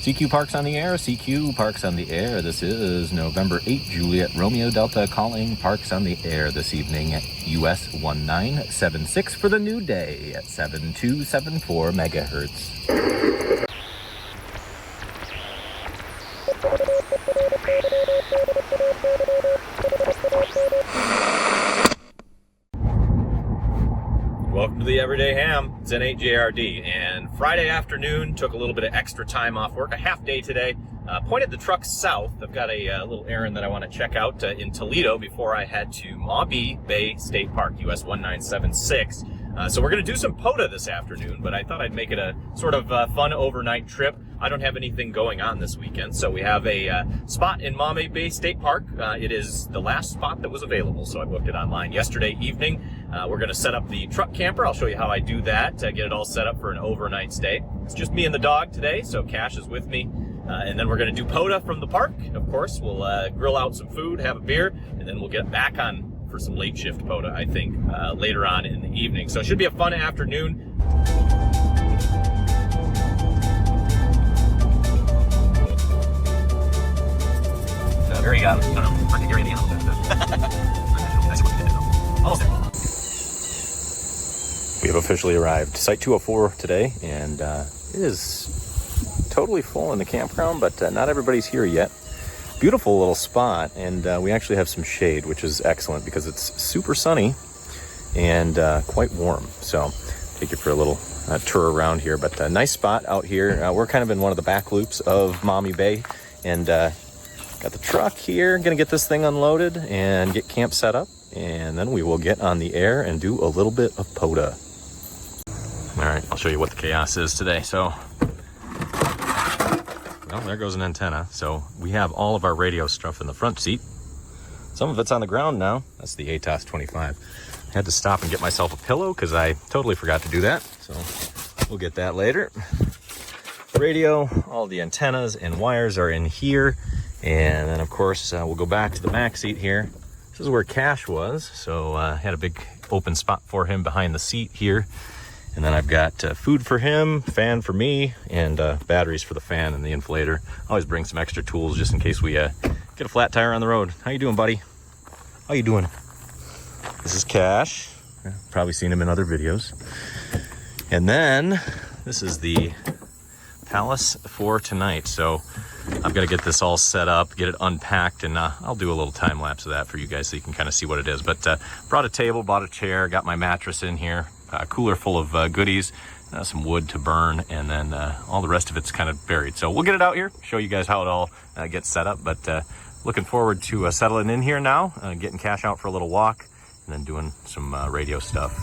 CQ Parks on the air, CQ Parks on the air. This is November 8, Juliet Romeo Delta calling Parks on the air this evening at US 1976 for the new day at 7274 megahertz. Welcome to the Everyday Ham. It's N8JRD, and Friday afternoon took a little bit of extra time off work, a half day today. Pointed the truck south. I've got a little errand that I want to check out in Toledo before I head to Maumee Bay State Park, US 1976. So we're going to do some POTA this afternoon, but I thought I'd make it a sort of fun overnight trip. I don't have anything going on this weekend, so we have a spot in Maumee Bay State Park. It is the last spot that was available, so I booked it online yesterday evening. We're going to set up the truck camper. I'll show you how I do that, get it all set up for an overnight stay. It's just me and the dog today, so Cash is with me. And then we're going to do POTA from the park. Of course, we'll grill out some food, have a beer, and then we'll get back on for some late shift POTA, I think, later on in the evening. So it should be a fun afternoon. There you go. You're Indiana. We have officially arrived. Site 204 today, and it is totally full in the campground, but not everybody's here yet. Beautiful little spot, and we actually have some shade, which is excellent because it's super sunny and quite warm. So take you for a little tour around here, but a nice spot out here. We're kind of in one of the back loops of Maumee Bay, and got the truck here. Gonna get this thing unloaded and get camp set up, and then we will get on the air and do a little bit of POTA. All right, I'll show you what the chaos is today. So, well, there goes an antenna. So we have all of our radio stuff in the front seat. Some of it's on the ground now. That's the ATOS 25. I had to stop and get myself a pillow because I totally forgot to do that. So we'll get that later. Radio, all the antennas and wires are in here. And then, of course, we'll go back to the back seat here. This is where Cash was. So I had a big open spot for him behind the seat here. And then I've got food for him, fan for me, and batteries for the fan and the inflator. Always bring some extra tools just in case we get a flat tire on the road. How you doing, buddy? How you doing? This is Cash. Probably seen him in other videos. And then this is the palace for tonight. So I've got to get this all set up, get it unpacked, and I'll do a little time lapse of that for you guys so you can kind of see what it is. But brought a table, bought a chair, got my mattress in here. Cooler full of goodies, some wood to burn, and then all the rest of it's kind of buried. So we'll get it out here, show you guys how it all gets set up. But looking forward to settling in here now, getting Cash out for a little walk, and then doing some radio stuff.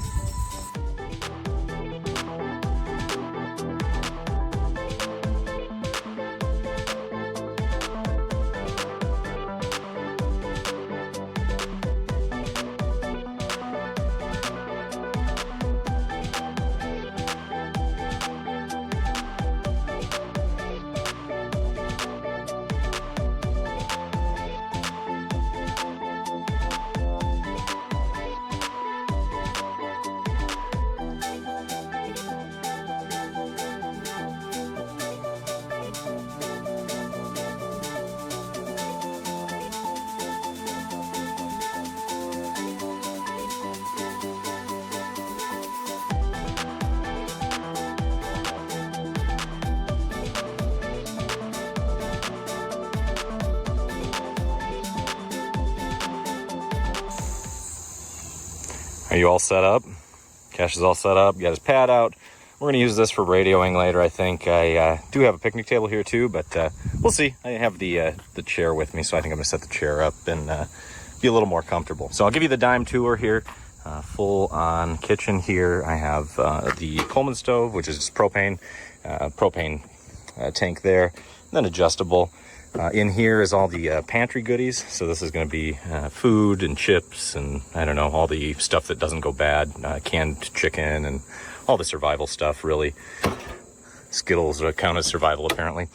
Are you all set up? Cash is all set up, got his pad out. We're gonna use this for radioing later, I think. I do have a picnic table here too, but we'll see. I have the chair with me, so I think I'm gonna set the chair up and be a little more comfortable. So I'll give you the dime tour here. Full on kitchen here. I have the Coleman stove, which is propane tank there, and then adjustable. In here is all the pantry goodies. So this is going to be food and chips and I don't know, all the stuff that doesn't go bad, canned chicken and all the survival stuff, really. Skittles count as survival, apparently.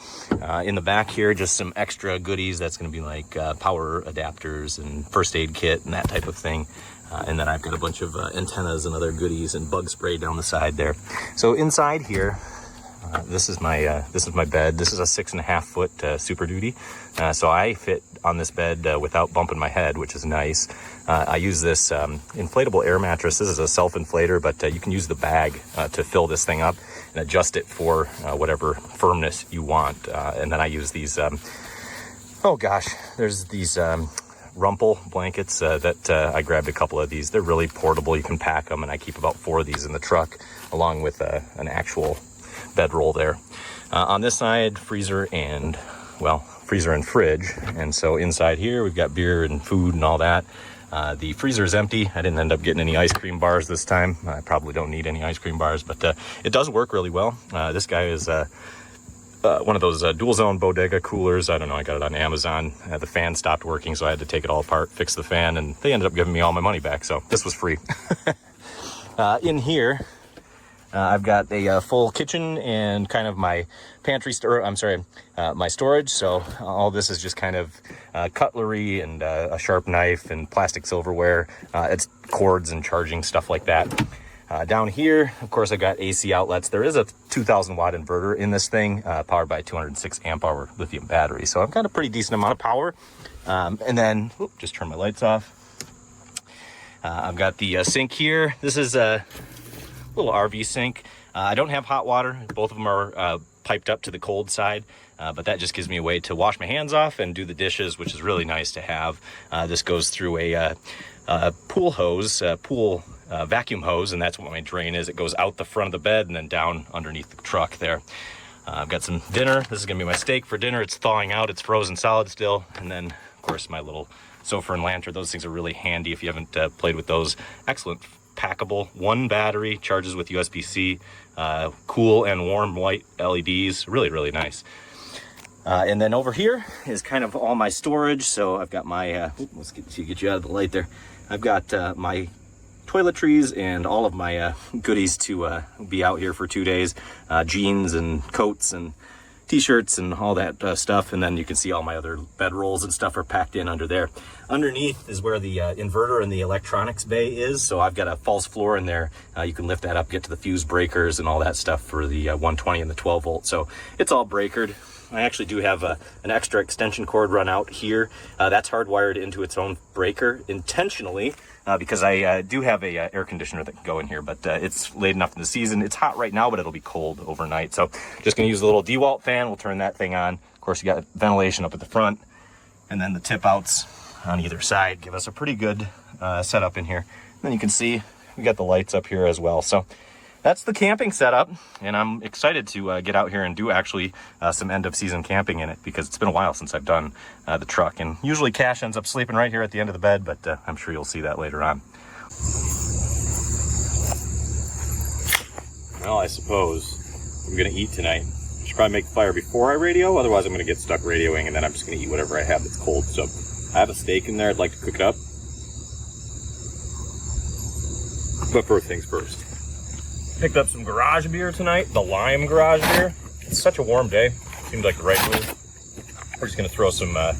In the back here, just some extra goodies. That's going to be like power adapters and first aid kit and that type of thing. And then I've got a bunch of antennas and other goodies and bug spray down the side there. So inside here, This is my bed. This is a 6.5 foot Super Duty, so I fit on this bed without bumping my head, which is nice. I use this inflatable air mattress. This is a self-inflator, but you can use the bag to fill this thing up and adjust it for whatever firmness you want. And then I use these. Oh gosh, there's these Rumple blankets that I grabbed a couple of these. They're really portable. You can pack them, and I keep about 4 of these in the truck, along with an actual bedroll there. On this side, freezer and fridge. And so inside here, we've got beer and food and all that. The freezer is empty. I didn't end up getting any ice cream bars this time. I probably don't need any ice cream bars, but it does work really well. This guy is one of those dual zone bodega coolers. I don't know, I got it on Amazon. The fan stopped working, so I had to take it all apart, fix the fan, and they ended up giving me all my money back, so this was free. In here, I've got a full kitchen and kind of my pantry my storage. So all this is just kind of cutlery and a sharp knife and plastic silverware. It's cords and charging, stuff like that. Down here, of course, I've got AC outlets. There is a 2,000 watt inverter in this thing, powered by a 206 amp hour lithium battery. So I've got a pretty decent amount of power. And then, just turn my lights off. I've got the sink here. This is a little RV sink. I don't have hot water. Both of them are piped up to the cold side. But that just gives me a way to wash my hands off and do the dishes, which is really nice to have. This goes through a pool hose, vacuum hose, and that's what my drain is. It goes out the front of the bed and then down underneath the truck there. I've got some dinner. This is gonna be my steak for dinner. It's thawing out. It's frozen solid still. And then, of course, my little sofa and lantern. Those things are really handy if you haven't played with those. Excellent, packable, 1 battery, charges with USB-C, cool and warm white LEDs. Really, really nice. And then over here is kind of all my storage. So I've got my, let's get you out of the light there. I've got my toiletries and all of my goodies to be out here for 2 days. Jeans and coats and t-shirts and all that stuff. And then you can see all my other bedrolls and stuff are packed in under there. Underneath is where the inverter and the electronics bay is. So I've got a false floor in there. You can lift that up, get to the fuse breakers and all that stuff for the 120 and the 12 volt. So it's all breakered. I actually do have an extra extension cord run out here. That's hardwired into its own breaker intentionally because I do have a air conditioner that can go in here, but it's late enough in the season. It's hot right now, but it'll be cold overnight. So just gonna use the little DeWalt fan. We'll turn that thing on. Of course, you got ventilation up at the front, and then the tip outs on either side give us a pretty good setup in here. And then you can see we got the lights up here as well. So that's the camping setup, and I'm excited to get out here and do actually some end of season camping in it, because it's been a while since I've done the truck, and usually Cash ends up sleeping right here at the end of the bed, but I'm sure you'll see that later on. Well, I suppose I'm gonna eat tonight. I should probably make the fire before I radio, otherwise I'm gonna get stuck radioing, and then I'm just gonna eat whatever I have that's cold. So I have a steak in there. I'd like to cook it up, but first things first. Picked up some garage beer tonight, the lime garage beer. It's such a warm day. Seemed like the right move. We're just gonna throw some of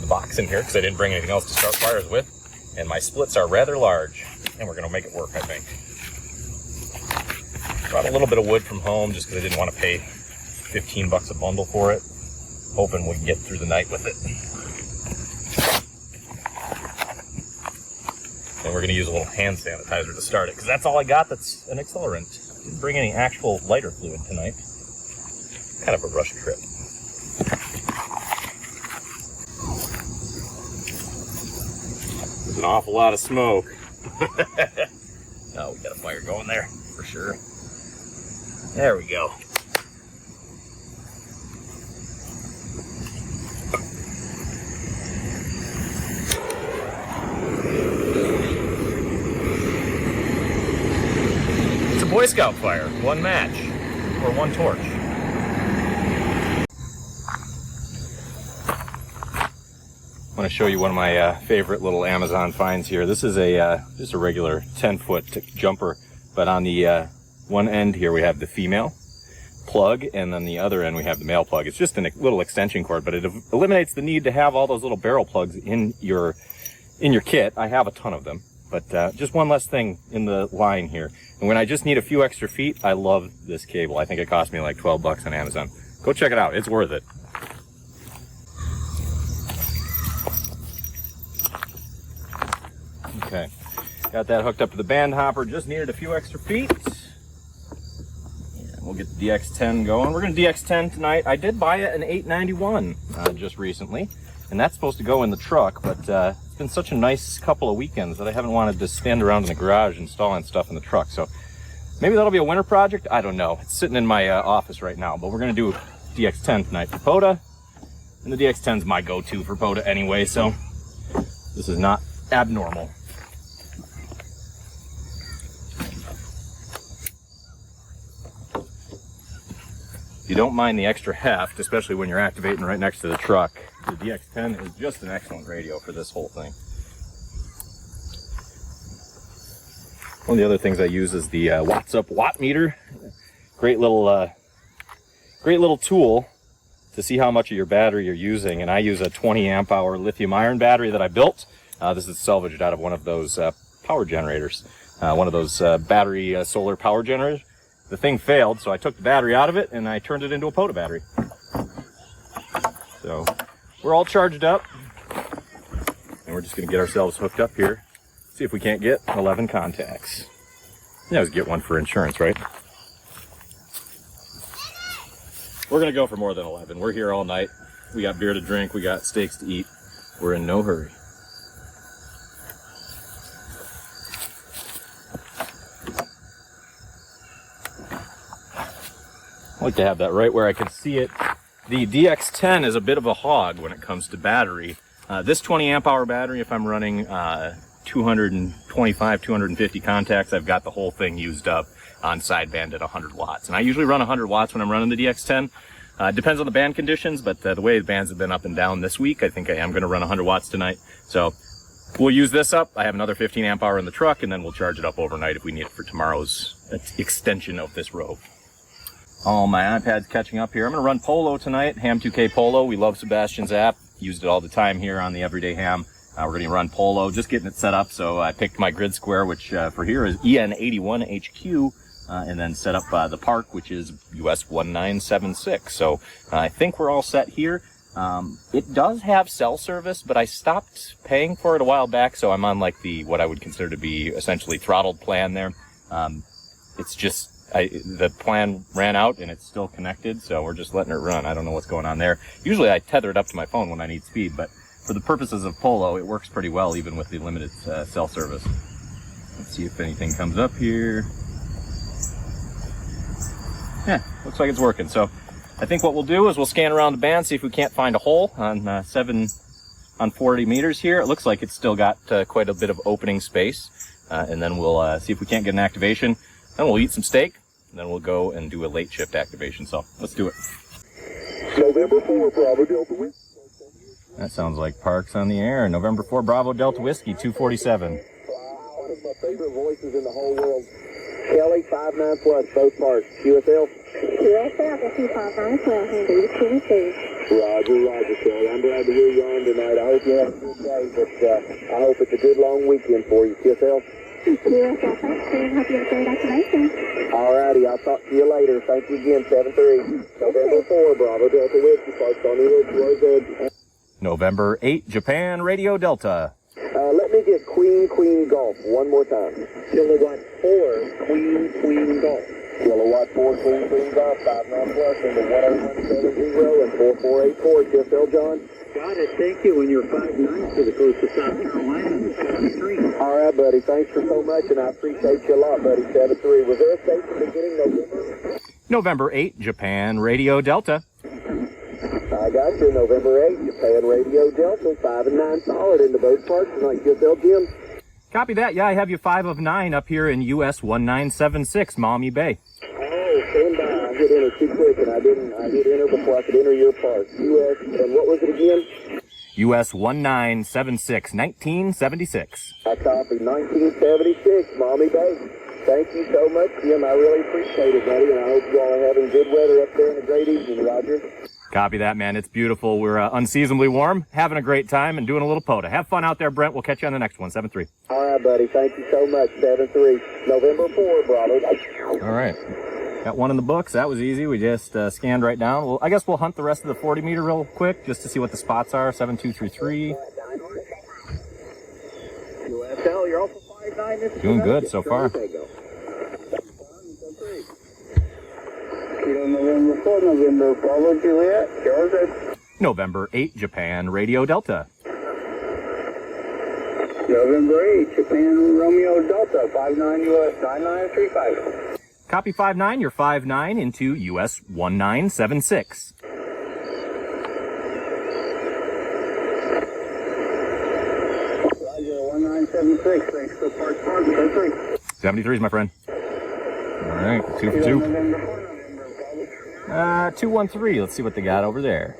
the box in here because I didn't bring anything else to start fires with. And my splits are rather large, and we're gonna make it work, I think. Brought a little bit of wood from home just because I didn't want to pay 15 bucks a bundle for it. Hoping we can get through the night with it. And we're gonna use a little hand sanitizer to start it, because that's all I got that's an accelerant. Didn't bring any actual lighter fluid tonight. Kind of a rush trip. There's an awful lot of smoke. Oh, we got a fire going there, for sure. There we go. Boy Scout fire, 1 match, or 1 torch. I want to show you one of my favorite little Amazon finds here. This is just a regular 10-foot jumper, but on the one end here we have the female plug, and then the other end we have the male plug. It's just a little extension cord, but it eliminates the need to have all those little barrel plugs in your kit. I have a ton of them. But just one less thing in the line here. And when I just need a few extra feet, I love this cable. I think it cost me like 12 bucks on Amazon. Go check it out. It's worth it. Okay. Got that hooked up to the band hopper. Just needed a few extra feet. And we'll get the DX10 going. We're going to DX10 tonight. I did buy it an $891 just recently. And that's supposed to go in the truck, but it's been such a nice couple of weekends that I haven't wanted to stand around in the garage installing stuff in the truck. So maybe that'll be a winter project. I don't know. It's sitting in my office right now, but we're going to do DX10 tonight for POTA. And the DX10 is my go-to for POTA anyway, so this is not abnormal. If you don't mind the extra heft, especially when you're activating right next to the truck, the DX10 is just an excellent radio for this whole thing. One of the other things I use is the Watts Up Watt Meter. Great little tool to see how much of your battery you're using. And I use a 20 amp hour lithium iron battery that I built. This is salvaged out of one of those power generators, one of those battery solar power generators. The thing failed, so I took the battery out of it and I turned it into a POTA battery. So we're all charged up, and we're just going to get ourselves hooked up here. See if we can't get 11 contacts. You always get one for insurance, right? We're going to go for more than 11. We're here all night. We got beer to drink. We got steaks to eat. We're in no hurry. I like to have that right where I can see it. The DX10 is a bit of a hog when it comes to battery. This 20 amp hour battery, if I'm running 225, 250 contacts, I've got the whole thing used up on sideband at 100 watts. And I usually run 100 watts when I'm running the DX10. Depends on the band conditions, but the way the bands have been up and down this week, I think I am going to run 100 watts tonight. So we'll use this up. I have another 15 amp hour in the truck, and then we'll charge it up overnight if we need it for tomorrow's extension of this row. Oh, my iPad's catching up here. I'm going to run Polo tonight, Ham 2K Polo. We love Sebastian's app. Used it all the time here on the Everyday Ham. We're going to run Polo, just getting it set up. So I picked my grid square, which for here is EN81HQ, and then set up the park, which is US 1976. So I think we're all set here. It does have cell service, but I stopped paying for it a while back. So I'm on like what I would consider to be essentially throttled plan there. It's just, the plan ran out and it's still connected, so we're just letting it run. I don't know what's going on there. Usually I tether it up to my phone when I need speed, but for the purposes of Polo, it works pretty well even with the limited cell service. Let's see if anything comes up here. Yeah, looks like it's working. So I think what we'll do is we'll scan around the band, see if we can't find a hole on 40 meters here. It looks like it's still got quite a bit of opening space, and then we'll see if we can't get an activation. Then we'll eat some steak, and then we'll go and do a late shift activation. So let's do it. November 4, Bravo Delta Whiskey. That sounds like Parks on the air. November 4, Bravo Delta Whiskey, 247. One of my favorite voices in the whole world. Kelly, 5'9 plus, both parts. QSL? QSL, 25912, Handy, Tennessee. Roger, Kelly. I'm glad to hear you on tonight. I hope you have a good day, but I hope it's a good long weekend for you. QSL? QSL, thanks, Steve. Hope you have a great activation. Alrighty, I'll talk to you later. Thank you again, 7-3. November 4, Bravo Delta Whiskey, Parks on the air, November 8, Japan Radio Delta. Let me get Queen Golf one more time. Kilowatt 4, Queen Golf. Kilowatt 4, Queen Golf, 5'9 plus, into 10170 and 4484. QSL, John? Got it. Thank you. And you're 5'9 to the coast of South Carolina, 73. All right, buddy. Thanks for so much, and I appreciate you a lot, buddy. 7-3. Was there a station beginning November? November 8, Japan Radio Delta. I got you. November 8, Japan Radio Delta, 5 and 9 solid into both parts tonight. QSL, Jim. Copy that. Yeah, I have you 5 of 9 up here in US 1976, Maumee Bay. Oh, stand by. I hit enter too quick, and I hit enter before I could enter your part. US, and what was it again? US 1976, 1976. I copied 1976, Maumee Bay. Thank you so much, Jim. I really appreciate it, buddy, and I hope you all are having good weather up there and a great evening, Roger. Copy that, man. It's beautiful. We're unseasonably warm, having a great time, and doing a little POTA. Have fun out there, Brent. We'll catch you on the next one, 7-3. All right, buddy. Thank you so much. 7-3. November 4, Bravo. All right. Got one in the books. That was easy. We just scanned right down. Well, I guess we'll hunt the rest of the 40 meter real quick just to see what the spots are. 7233. USL, you're also 5'9". Doing good so far. November 4, November Bravo Juliet, Georgia. November 8, Japan, Radio Delta. November 8, Japan Romeo Delta, 59 US 9935. Copy 59, you're 59 into US 1976. Roger, 1976, thanks for Park 73. 73 is my friend. All right, 2 for 2. November 4, November Bravo. 213, let's see what they got over there.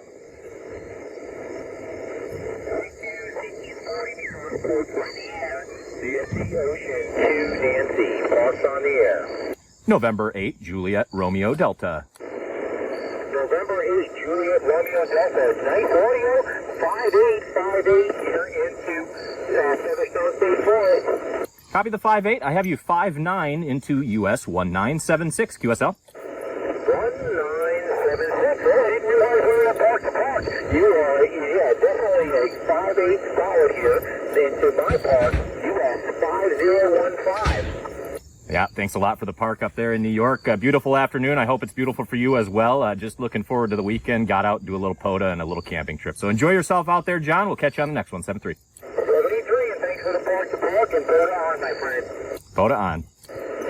Ocean 2 Nancy, Parks on the air. November 8, Juliet, Romeo Delta. November 8, Juliet Romeo Delta. Nice audio, 5858 here into Featherstone State Forest. Copy the 58, I have you 59 into US 1976, QSL. 1976. Oh, I didn't realize we were park to park. You are, yeah, definitely a 5'8" solid here. Into my park, you are 5015. Yeah, thanks a lot for the park up there in New York. Beautiful afternoon. I hope it's beautiful for you as well. Just looking forward to the weekend. Got out, do a little POTA and a little camping trip. So enjoy yourself out there, John. We'll catch you on the next one, 7-3. 73, and thanks for the park to park and POTA on, my friend. POTA on.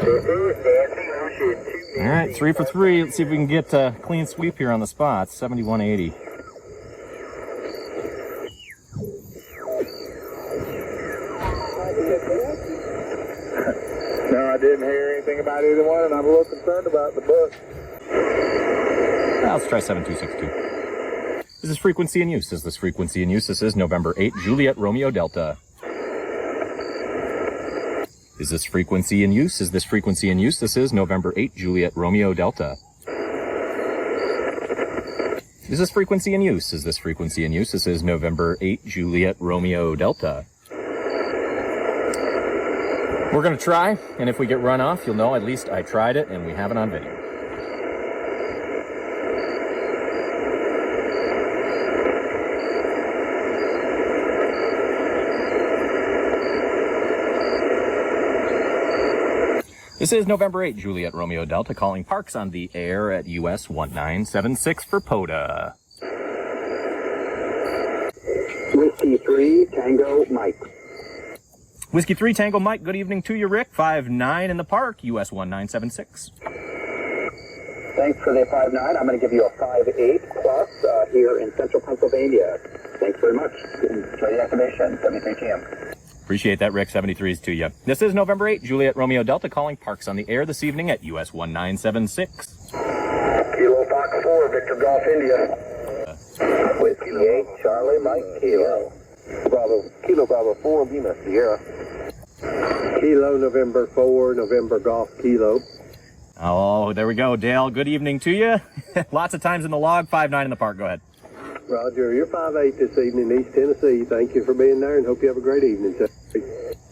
This is Nancy Ocean 2 All right, 3 for 3. Let's see if we can get a clean sweep here on the spots. 7180. No, I didn't hear anything about either one, and I'm a little concerned about the book. Let's try 7262. Is this frequency in use? Is this frequency in use? This is November 8, Juliet, Romeo Delta. Is this frequency in use? Is this frequency in use? This is November 8, Juliet, Romeo Delta. Is this frequency in use? Is this frequency in use? This is November 8, Juliet, Romeo Delta. We're going to try, and if we get run off, you'll know at least I tried it, and we have it on video. This is November 8, Juliet, Romeo Delta, calling Parks on the air at US 1976 for POTA. Whiskey 3, Tango Mike. Whiskey 3, Tango Mike, good evening to you, Rick. 5-9 in the park, US 1976. Thanks for the 5'9". I'm going to give you a 5'8" plus here in central Pennsylvania. Thanks very much. Enjoy the activation, 73 GM. Appreciate that, Rick. 73s to you. This is November 8, Juliet, Romeo Delta, calling Parks on the air this evening at US 1976. Kilo Fox 4, Victor Golf, India. Whiskey 8, Charlie Mike Kilo. Kilo Bravo 4, Lima Sierra. Kilo, November 4, November Golf, Kilo. Oh, there we go, Dale. Good evening to you. Lots of times in the log, 5-9 in the park. Go ahead. Roger, you're 5'8" this evening in East Tennessee. Thank you for being there and hope you have a great evening.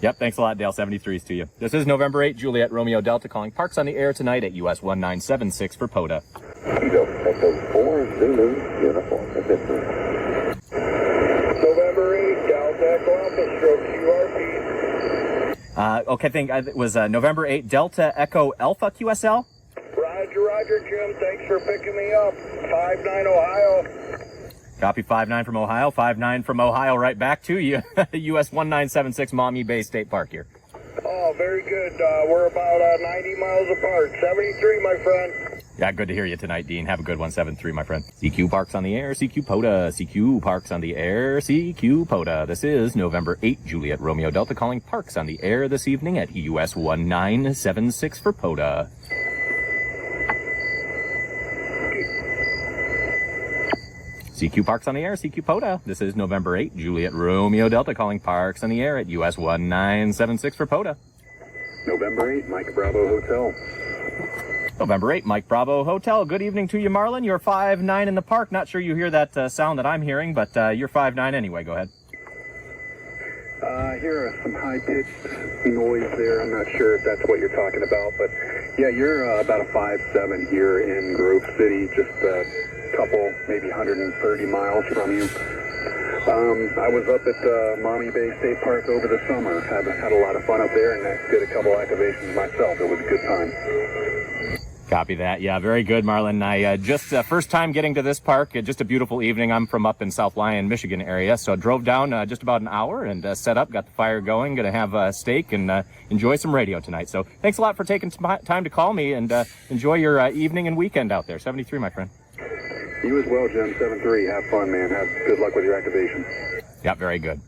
Yep, thanks a lot, Dale. 73s to you. This is November 8, Juliet, Romeo Delta, calling Parks on the air tonight at US 1976 for POTA. Kilo Echo 4, Zulu, uniform, November 8, Delta Echo Alpha, stroke QRP. Okay, I think it was November 8, Delta Echo Alpha QSL. Roger, Jim. Thanks for picking me up. 5'9", Ohio. Copy 5-9 from Ohio. 5-9 from Ohio right back to you. US 1976 Maumee Bay State Park here. Oh, very good. We're about 90 miles apart. 73, my friend. Yeah, good to hear you tonight, Dean. Have a good one. 7-3, my friend. CQ Parks on the air. CQ POTA. CQ Parks on the air. CQ POTA. This is November 8, Juliet, Romeo Delta, calling Parks on the air this evening at US 1976 for POTA. CQ Parks on the air, CQ POTA. This is November 8, Juliet, Romeo Delta, calling Parks on the air at US 1976 for POTA. November 8, Mike Bravo Hotel. November 8, Mike Bravo Hotel. Good evening to you, Marlon. You're 5'9" in the park. Not sure you hear that sound that I'm hearing, but you're 5'9" anyway. Go ahead. I hear some high-pitched noise there. I'm not sure if that's what you're talking about, but yeah, you're about a 5'7" here in Grove City, just a couple, maybe 130 miles from you. I was up at Maumee Bay State Park over the summer. Had a lot of fun up there, and I did a couple activations myself. It was a good time. Copy that. Yeah, very good, Marlon. I just first time getting to this park. Just a beautiful evening. I'm from up in South Lyon, Michigan area, so I drove down just about an hour and set up, got the fire going. Going to have a steak and enjoy some radio tonight. So thanks a lot for taking time to call me, and enjoy your evening and weekend out there. 73, my friend. You as well, Jim. 7-3. Have fun, man. Have good luck with your activation. Yeah, very good.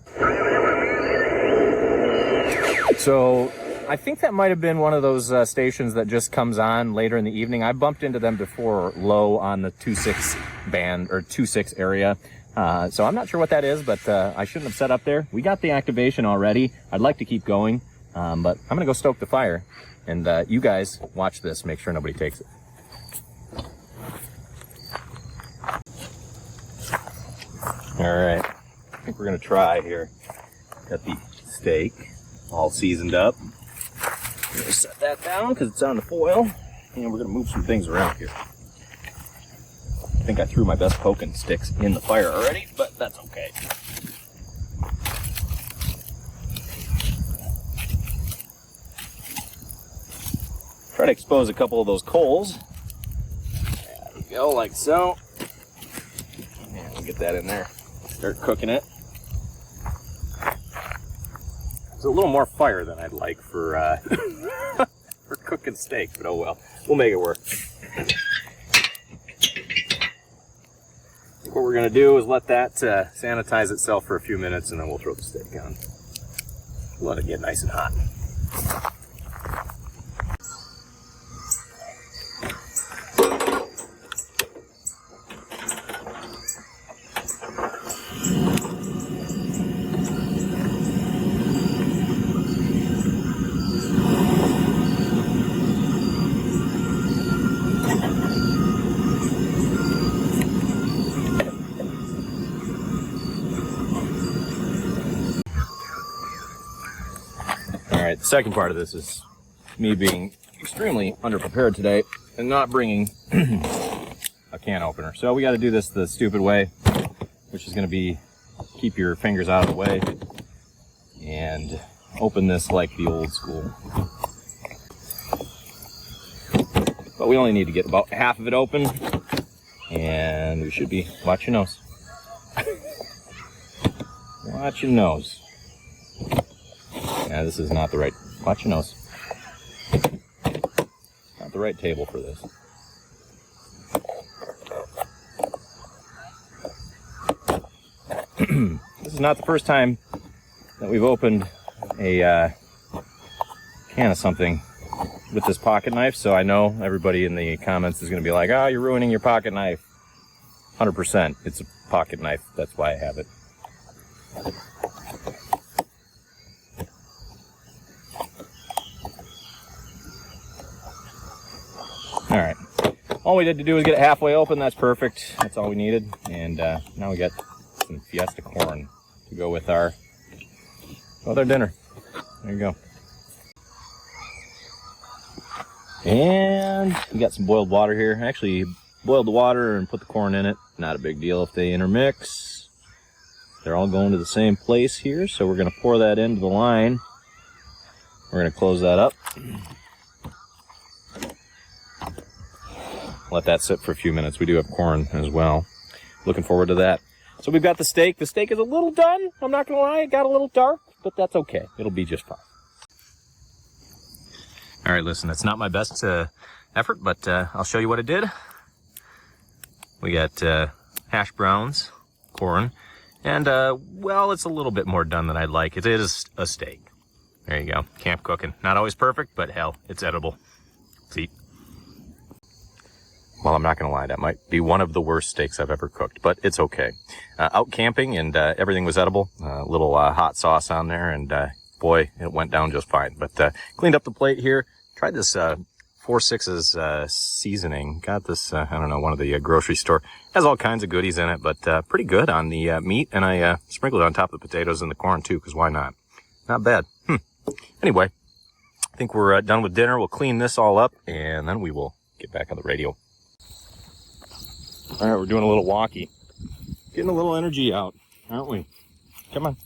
So I think that might have been one of those stations that just comes on later in the evening. I bumped into them before low on the 2.6 band or 2.6 area. So I'm not sure what that is, but I shouldn't have set up there. We got the activation already. I'd like to keep going, but I'm going to go stoke the fire. And you guys watch this. Make sure nobody takes it. All right. I think we're going to try here. Got the steak all seasoned up. I'm going to set that down because it's on the foil, and we're going to move some things around here. I think I threw my best poking sticks in the fire already, but that's okay. Try to expose a couple of those coals. There you go, like so. And we'll get that in there. Start cooking it. It's a little more fire than I'd like for for cooking steak, but oh well. We'll make it work. What we're going to do is let that sanitize itself for a few minutes, and then we'll throw the steak on. Let it get nice and hot. Alright, the second part of this is me being extremely underprepared today and not bringing a can opener. So we got to do this the stupid way, which is going to be keep your fingers out of the way and open this like the old school. But we only need to get about half of it open, and we should be, watch your nose. Watch your nose. Yeah, this is not the right, watch your nose. Not the right table for this. This is not the first time that we've opened a can of something with this pocket knife, so I know everybody in the comments is going to be like, oh, you're ruining your pocket knife. 100%. It's a pocket knife. That's why I have it. All right. All we did to do was get it halfway open. That's perfect. That's all we needed. And now we got some Fiesta corn to go with our dinner. There you go. And we got some boiled water here. I actually boiled the water and put the corn in it. Not a big deal if they intermix. They're all going to the same place here, so we're going to pour that into the line. We're going to close that up. Let that sit for a few minutes. We do have corn as well. Looking forward to that. So we've got the steak. The steak is a little done. I'm not going to lie. It got a little dark, but that's okay. It'll be just fine. All right, listen, it's not my best effort, but I'll show you what it did. We got hash browns, corn, and, well, it's a little bit more done than I'd like. It is a steak. There you go. Camp cooking. Not always perfect, but hell, it's edible. Let's eat. Well, I'm not going to lie. That might be one of the worst steaks I've ever cooked, but it's okay. Out camping, and everything was edible. A little hot sauce on there, and boy, it went down just fine. But cleaned up the plate here. Tried this 4 6's seasoning. Got this, I don't know, one of the grocery store. Has all kinds of goodies in it, but pretty good on the meat. And I sprinkled it on top of the potatoes and the corn too, because why not? Not bad. Anyway, I think we're done with dinner. We'll clean this all up, and then we will get back on the radio. All right, we're doing a little walkie. Getting a little energy out, aren't we? Come on.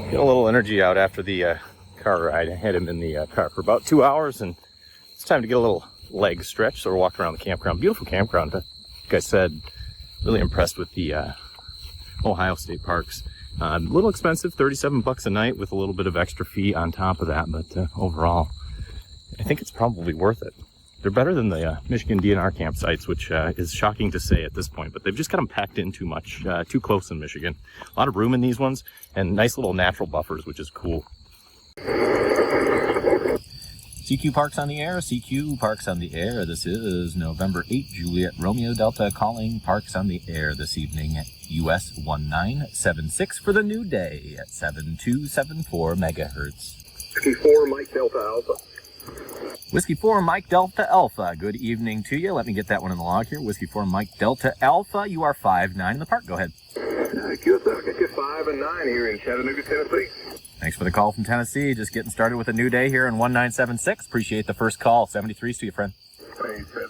Getting a little energy out after the car ride. I had him in the car for about 2 hours, and it's time to get a little leg stretch. So we're walking around the campground. Beautiful campground. Like I said, really impressed with the Ohio State parks. A little expensive, $37 a night with a little bit of extra fee on top of that. But overall, I think it's probably worth it. They're better than the Michigan DNR campsites, which is shocking to say at this point, but they've just got them packed in too much, too close in Michigan. A lot of room in these ones, and nice little natural buffers, which is cool. CQ Parks on the air, CQ Parks on the air. This is November 8, Juliet Romeo Delta calling Parks on the air this evening at US 1976 for the new day at 7274 megahertz. Whiskey 4, Mike Delta Alpha. Whiskey 4, Mike Delta Alpha. Good evening to you. Let me get that one in the log here. Whiskey 4, Mike Delta Alpha. You are 5-9 in the park. Go ahead. Thank you, sir. Get you 5 and 9 here in Chattanooga, Tennessee. Thanks for the call from Tennessee. Just getting started with a new day here in 1976. Appreciate the first call. 73s to you, friend. Thanks, sir.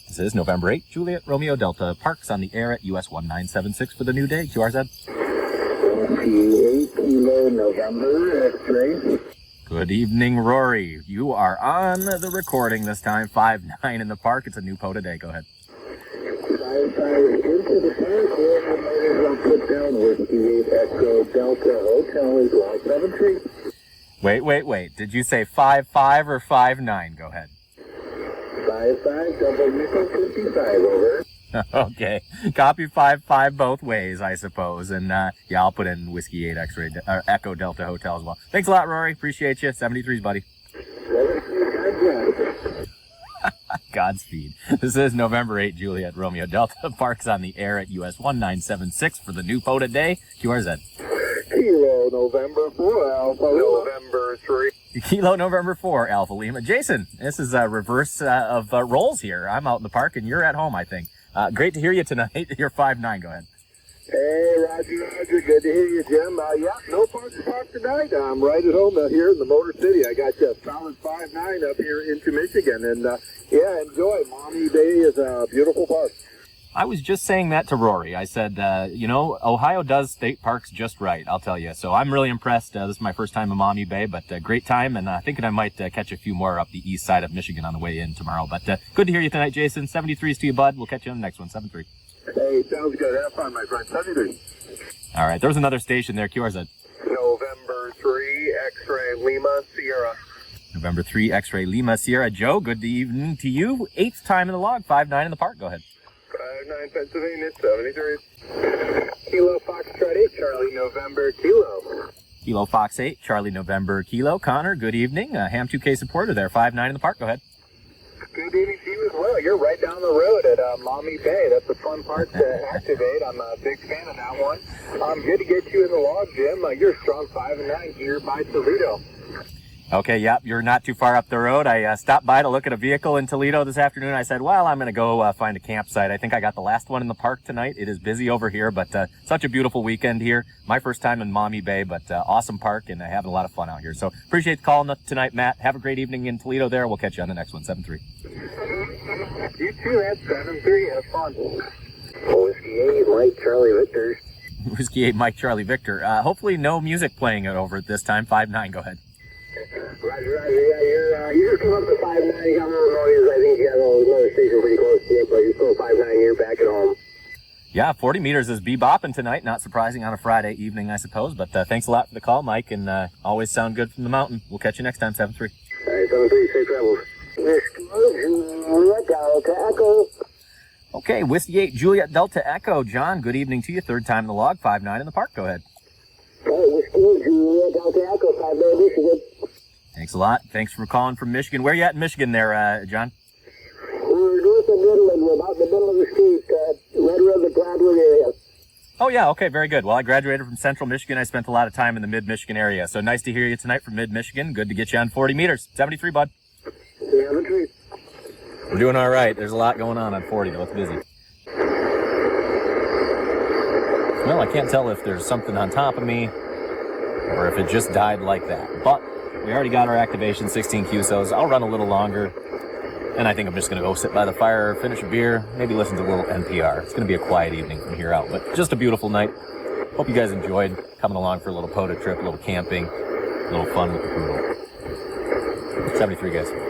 This is November 8, Juliet Romeo Delta. Parks on the air at US 1976 for the new day. QRZ. 28 Kilo November, X-ray. Good evening, Rory. You are on the recording this time. 5-9 in the park. It's a new POTA day. Go ahead. 5-5 into the park, where I might as well put down Whiskey 8 Echo Delta Hotel is lot 73. Wait. Did you say 5-5 or 5-9? Go ahead. 5-5, double nickel 55, over. Okay. Copy 5-5 both ways, I suppose. And yeah, I'll put in Whiskey 8 X-ray Echo Delta Hotel as well. Thanks a lot, Rory. Appreciate you. 73s, buddy. 73, Godspeed. This is November 8, Juliet Romeo Delta. Parks on the air at US 1976 for the new POTA day. QRZ. Kilo November 4 Alpha November 3. Kilo November 4 Alpha Lima. Jason, this is a reverse of roles here. I'm out in the park and you're at home, I think. Great to hear you tonight. You're 5-9. Go ahead. Hey, Roger. Good to hear you, Jim. Yeah, no park to park tonight. I'm right at home here in the Motor City. I got you a solid 5-9 up here into Michigan. And, yeah, enjoy. Maumee Bay is a beautiful park. I was just saying that to Rory. I said, Ohio does state parks just right, I'll tell you. So I'm really impressed. This is my first time in Maumee Bay, but great time. And thinking I might catch a few more up the east side of Michigan on the way in tomorrow. But good to hear you tonight, Jason. 73s to you, bud. We'll catch you on the next one. 7-3. Hey, sounds good. Have fun, my friend. 73. All right. There was another station there. QRZ. November 3, X-ray Lima Sierra. November 3, X-ray Lima Sierra. Joe, good evening to you. 8th time in the log. 5-9 in the park. Go ahead. 5-9 Pennsylvania, 73. Kilo Foxtrot 8, Charlie November Kilo. Kilo Fox 8, Charlie November Kilo. Connor, good evening. Ham 2K supporter there. 5-9 in the park. Go ahead. Good evening to you as well. You're right down the road at Maumee Bay. That's a fun park to activate. I'm a big fan of that one. Good to get you in the log, Jim. You're a strong 5-9 here by Toledo. Okay, yep, you're not too far up the road. I stopped by to look at a vehicle in Toledo this afternoon. I said, well, I'm going to go find a campsite. I think I got the last one in the park tonight. It is busy over here, but such a beautiful weekend here. My first time in Maumee Bay, but awesome park and having a lot of fun out here. So appreciate the call tonight, Matt. Have a great evening in Toledo there. We'll catch you on the next one, 7-3. You too, at 7-3. Have fun. Whiskey 8, Mike Charlie Victor. Whiskey 8, Mike Charlie Victor. Hopefully no music playing over at this time. 5-9, go ahead. Roger. Yeah, you just come up to 5-9. You got a little noise. I think you got another station pretty close to you, but you're still 5-9. You're back at home. Yeah, 40 meters is bebopping tonight. Not surprising on a Friday evening, I suppose. But thanks a lot for the call, Mike, and always sound good from the mountain. We'll catch you next time, 7-3. All right, 7-3. Safe travels. Juliet Delta Echo. Okay, Whiskey 8, Juliet Delta Echo. John, good evening to you. 3rd time in the log. 5-9 in the park. Go ahead. Hey, Whiskey 8, Juliet Delta Echo. 5-9 Michigan. Thanks a lot. Thanks for calling from Michigan. Where are you at in Michigan there, John? We're north of Midland. We're about in the middle of the street, right around the Gladwin area. Oh, yeah. Okay, very good. Well, I graduated from Central Michigan. I spent a lot of time in the mid-Michigan area. So nice to hear you tonight from mid-Michigan. Good to get you on 40 meters. 73, bud. We have a treat. We're doing all right. There's a lot going on 40, though. It's busy. Well, I can't tell if there's something on top of me or if it just died like that. But we already got our activation, 16 QSOs. I'll run a little longer. And I think I'm just going to go sit by the fire, finish a beer, maybe listen to a little NPR. It's going to be a quiet evening from here out, but just a beautiful night. Hope you guys enjoyed coming along for a little POTA trip, a little camping, a little fun with the poodle. 73, guys.